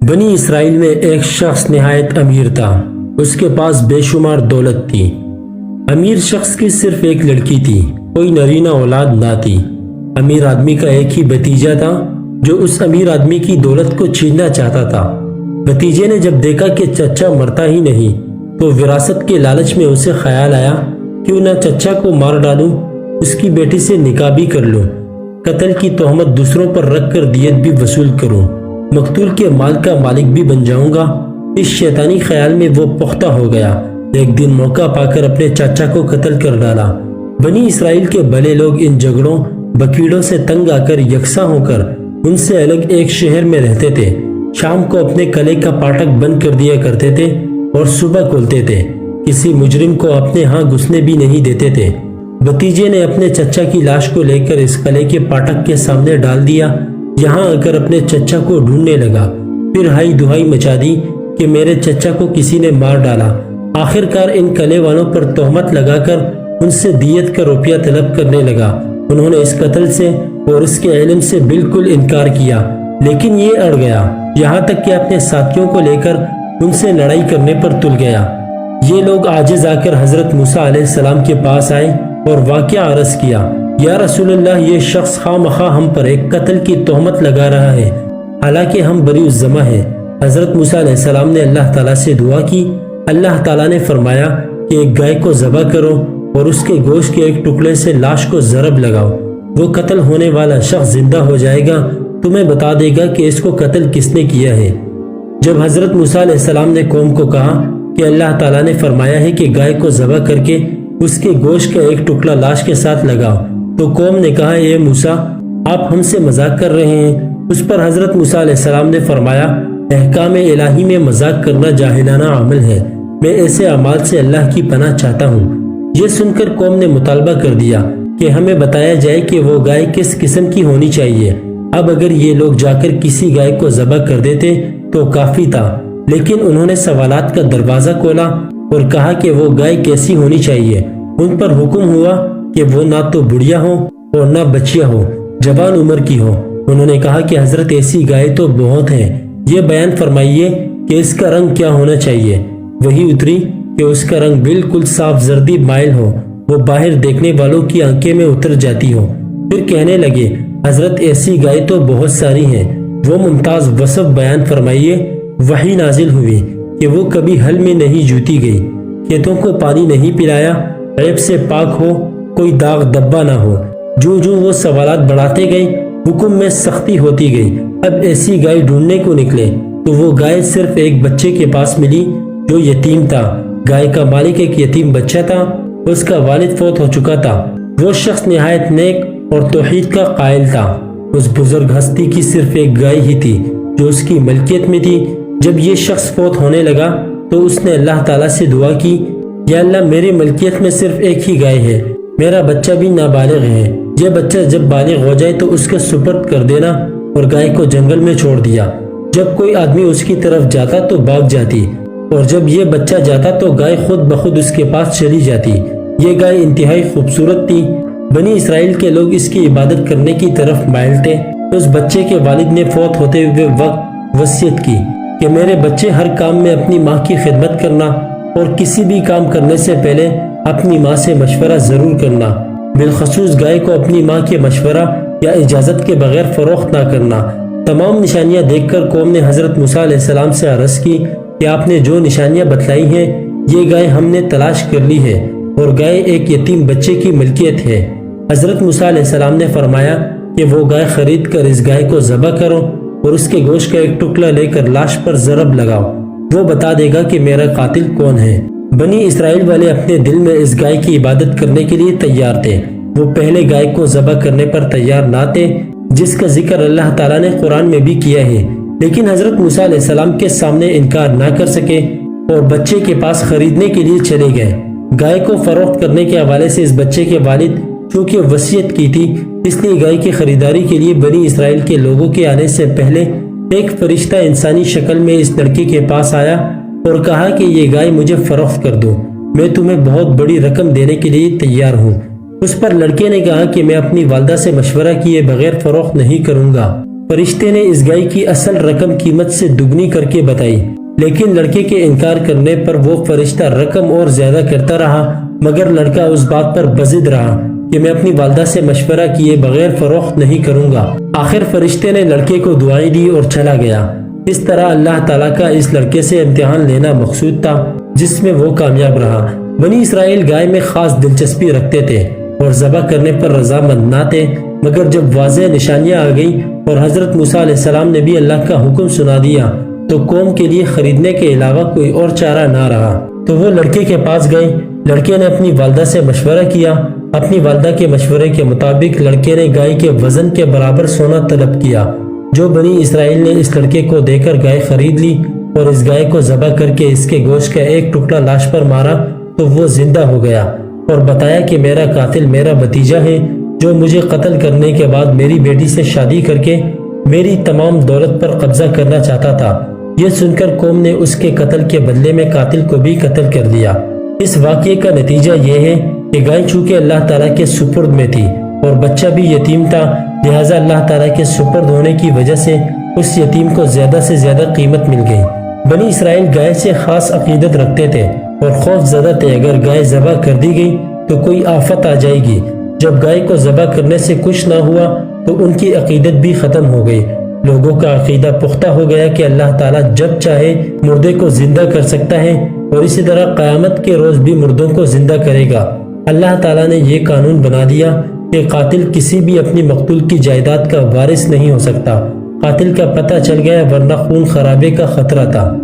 بنی اسرائیل میں ایک شخص نہایت امیر تھا۔ اس کے پاس بے شمار دولت تھی۔ امیر شخص کی صرف ایک لڑکی تھی، کوئی نرینہ اولاد نہ تھی۔ امیر آدمی کا ایک ہی بھتیجا تھا جو اس امیر آدمی کی دولت کو چھیننا چاہتا تھا۔ بھتیجے نے جب دیکھا کہ چچا مرتا ہی نہیں تو وراثت کے لالچ میں اسے خیال آیا کیوں نہ چچا کو مار ڈالوں، اس کی بیٹی سے نکاح بھی کر لوں، قتل کی تہمت دوسروں پر رکھ کر دیت بھی وصول کروں، مقتول کے مال کا مالک بھی بن جاؤں گا۔ اس شیطانی خیال میں وہ پختہ ہو گیا۔ ایک دن موقع پا کر اپنے چاچا کو قتل کر ڈالا۔ بنی اسرائیل کے بھلے لوگ ان جھگڑوں بکیڑوں سے تنگ آ کر یکساں ہو کر ان سے الگ ایک شہر میں رہتے تھے۔ شام کو اپنے کلے کا پاٹک بند کر دیا کرتے تھے اور صبح کھولتے تھے۔ کسی مجرم کو اپنے ہاں گھسنے بھی نہیں دیتے تھے۔ بھتیجے نے اپنے چچا کی لاش کو لے کر اس قلعے کے پاٹک کے سامنے ڈال دیا۔ یہاں آ کر اپنے چچا کو ڈھونڈنے لگا، پھر ہائی دہائی مچا دی کہ میرے چچا کو کسی نے مار ڈالا۔ آخر کار ان قلعے والوں پر تہمت لگا کر ان سے دیت کا روپیہ طلب کرنے لگا۔ انہوں نے اس قتل سے اور اس کے علم سے بالکل انکار کیا، لیکن یہ اڑ گیا، یہاں تک کہ اپنے ساتھیوں کو لے کر ان سے لڑائی کرنے پر تل گیا۔ یہ لوگ عاجز آ کر حضرت موسیٰ علیہ السلام کے پاس آئے اور واقعہ عرض کیا، یا رسول اللہ، یہ شخص خواہ مخواہ ہم پر ایک قتل کی تہمت لگا رہا ہے، حالانکہ ہم بری الذمہ ہیں۔ حضرت موسیٰ علیہ السلام نے اللہ تعالیٰ سے دعا کی۔ اللہ تعالیٰ نے فرمایا کہ ایک گائے کو ذبح کرو اور اس کے گوشت کے ایک ٹکڑے سے لاش کو ضرب لگاؤ، وہ قتل ہونے والا شخص زندہ ہو جائے گا، تمہیں بتا دے گا کہ اس کو قتل کس نے کیا ہے۔ جب حضرت موسیٰ علیہ السلام نے قوم کو کہا کہ اللہ تعالیٰ نے فرمایا ہے کہ گائے کو ذبح کر کے اس کے گوشت کا ایک ٹکڑا لاش کے ساتھ لگاؤ، تو قوم نے کہا، اے موسیٰ، آپ ہم سے مذاق کر رہے ہیں۔ اس پر حضرت موسیٰ علیہ السلام نے فرمایا، احکام الہی میں مذاق کرنا جاہلانہ عمل ہے، میں ایسے اعمال سے اللہ کی پناہ چاہتا ہوں۔ یہ سن کر قوم نے مطالبہ کر دیا کہ ہمیں بتایا جائے کہ وہ گائے کس قسم کی ہونی چاہیے۔ اب اگر یہ لوگ جا کر کسی گائے کو ذبح کر دیتے تو کافی تھا، لیکن انہوں نے سوالات کا دروازہ کھولا اور کہا کہ وہ گائے کیسی ہونی چاہیے۔ ان پر حکم ہوا کہ وہ نہ تو بڑھیا ہو اور نہ بچیا ہو، جوان عمر کی ہو۔ انہوں نے کہا کہ حضرت ایسی گائے تو بہت ہیں، یہ بیان فرمائیے کہ اس کا رنگ کیا ہونا چاہیے۔ وہی اتری کہ اس کا رنگ بالکل صاف زردی مائل ہو، وہ باہر دیکھنے والوں کی آنکھیں میں اتر جاتی ہو۔ پھر کہنے لگے، حضرت ایسی گائے تو بہت ساری ہیں، وہ ممتاز وصف بیان فرمائیے۔ وحی نازل ہوئی کہ وہ کبھی حل میں نہیں جوتی گئی، کھیتوں کو پانی نہیں پلایا، عیب سے پاک ہو، کوئی داغ دبا نہ ہو۔ جو وہ سوالات بڑھاتے گئے، حکم میں سختی ہوتی گئی۔ اب ایسی گائے ڈھونڈنے کو نکلے تو وہ گائے صرف ایک بچے کے پاس ملی جو یتیم تھا۔ گائے کا مالک ایک یتیم بچہ تھا، اس کا والد فوت ہو چکا تھا۔ وہ شخص نہایت نیک اور توحید کا قائل تھا۔ اس بزرگ ہستی کی صرف ایک گائے ہی تھی جو اس کی ملکیت میں تھی۔ جب یہ شخص فوت ہونے لگا تو اس نے اللہ تعالیٰ سے دعا کی، یا اللہ، میری ملکیت میں صرف ایک ہی گائے ہے، میرا بچہ بھی نابالغ ہے، یہ بچہ جب بالغ ہو جائے تو اس کا سپرد کر دینا۔ اور گائے کو جنگل میں چھوڑ دیا۔ جب کوئی آدمی اس کی طرف جاتا تو بھاگ جاتی، اور جب یہ بچہ جاتا تو گائے خود بخود اس کے پاس چلی جاتی۔ یہ گائے انتہائی خوبصورت تھی۔ بنی اسرائیل کے لوگ اس کی عبادت کرنے کی طرف مائل تھے۔ اس بچے کے والد نے فوت ہوتے ہوئے وقت وصیت کی کہ میرے بچے، ہر کام میں اپنی ماں کی خدمت کرنا اور کسی بھی کام کرنے سے پہلے اپنی ماں سے مشورہ ضرور کرنا، بالخصوص گائے کو اپنی ماں کے مشورہ یا اجازت کے بغیر فروخت نہ کرنا۔ تمام نشانیاں دیکھ کر قوم نے حضرت موسیٰ علیہ السلام سے عرض کی کہ آپ نے جو نشانیاں بتلائی ہیں، یہ گائے ہم نے تلاش کر لی ہے اور گائے ایک یتیم بچے کی ملکیت ہے۔ حضرت موسیٰ علیہ السلام نے فرمایا کہ وہ گائے خرید کر اس گائے کو ذبح کرو اور اس کے گوشت کا ایک ٹکڑا لے کر لاش پر ضرب لگاؤ، وہ بتا دے گا کہ میرا قاتل کون ہے۔ بنی اسرائیل والے اپنے دل میں اس گائے کی عبادت کرنے کے لیے تیار تھے۔ وہ پہلے گائے کو ذبح کرنے پر تیار نہ تھے، جس کا ذکر اللہ تعالیٰ نے قرآن میں بھی کیا ہے، لیکن حضرت موسیٰ علیہ السلام کے سامنے انکار نہ کر سکے اور بچے کے پاس خریدنے کے لیے چلے گئے۔ گائے کو فروخت کرنے کے حوالے سے اس بچے کے والد چونکہ وصیت کی تھی، اس لیے گائے کی خریداری کے لیے بنی اسرائیل کے لوگوں کے آنے سے پہلے ایک فرشتہ انسانی شکل میں اس لڑکی کے پاس آیا اور کہا کہ یہ گائے مجھے فروخت کر دو، میں تمہیں بہت بڑی رقم دینے کے لیے تیار ہوں۔ اس پر لڑکے نے کہا کہ میں اپنی والدہ سے مشورہ کیے بغیر فروخت نہیں کروں گا۔ فرشتے نے اس گائے کی اصل رقم قیمت سے دگنی کر کے بتائی، لیکن لڑکے کے انکار کرنے پر وہ فرشتہ رقم اور زیادہ کرتا رہا، مگر لڑکا اس بات پر بضد رہا کہ میں اپنی والدہ سے مشورہ کیے بغیر فروخت نہیں کروں گا۔ آخر فرشتے نے لڑکے کو دعائیں دی اور چلا گیا۔ اس طرح اللہ تعالیٰ کا اس لڑکے سے امتحان لینا مقصود تھا، جس میں وہ کامیاب رہا۔ بنی اسرائیل گائے میں خاص دلچسپی رکھتے تھے اور ذبح کرنے پر رضامند نہ تھے، مگر جب واضح نشانیاں آ گئیں اور حضرت موسیٰ علیہ السلام نے بھی اللہ کا حکم سنا دیا تو قوم کے لیے خریدنے کے علاوہ کوئی اور چارہ نہ رہا، تو وہ لڑکے کے پاس گئے۔ لڑکے نے اپنی والدہ سے مشورہ کیا۔ اپنی والدہ کے مشورے کے مطابق لڑکے نے گائے کے وزن کے برابر سونا طلب کیا۔ جو بنی اسرائیل نے اس لڑکے کو دے کر گائے خرید لی اور اس گائے کو ذبح کر کے اس کے گوشت کا ایک ٹکڑا لاش پر مارا تو وہ زندہ ہو گیا اور بتایا کہ میرا قاتل میرا بھتیجا ہے، جو مجھے قتل کرنے کے بعد میری بیٹی سے شادی کر کے میری تمام دولت پر قبضہ کرنا چاہتا تھا۔ یہ سن کر قوم نے اس کے قتل کے بدلے میں قاتل کو بھی قتل کر دیا۔ اس واقعے کا نتیجہ یہ ہے کہ گائے چونکہ اللہ تعالیٰ کے سپرد میں تھی اور بچہ بھی یتیم تھا، لہٰذا اللہ تعالیٰ کے سپرد ہونے کی وجہ سے اس یتیم کو زیادہ سے زیادہ قیمت مل گئی۔ بنی اسرائیل گائے سے خاص عقیدت رکھتے تھے اور خوف زدہ تھے اگر گائے ذبح کر دی گئی تو کوئی آفت آ جائے گی۔ جب گائے کو ذبح کرنے سے کچھ نہ ہوا تو ان کی عقیدت بھی ختم ہو گئی۔ لوگوں کا عقیدہ پختہ ہو گیا کہ اللہ تعالیٰ جب چاہے مردے کو زندہ کر سکتا ہے اور اسی طرح قیامت کے روز بھی مردوں کو زندہ کرے گا۔ اللہ تعالیٰ نے یہ قانون بنا دیا کہ قاتل کسی بھی اپنی مقتول کی جائیداد کا وارث نہیں ہو سکتا۔ قاتل کا پتہ چل گیا ورنہ خون خرابے کا خطرہ تھا۔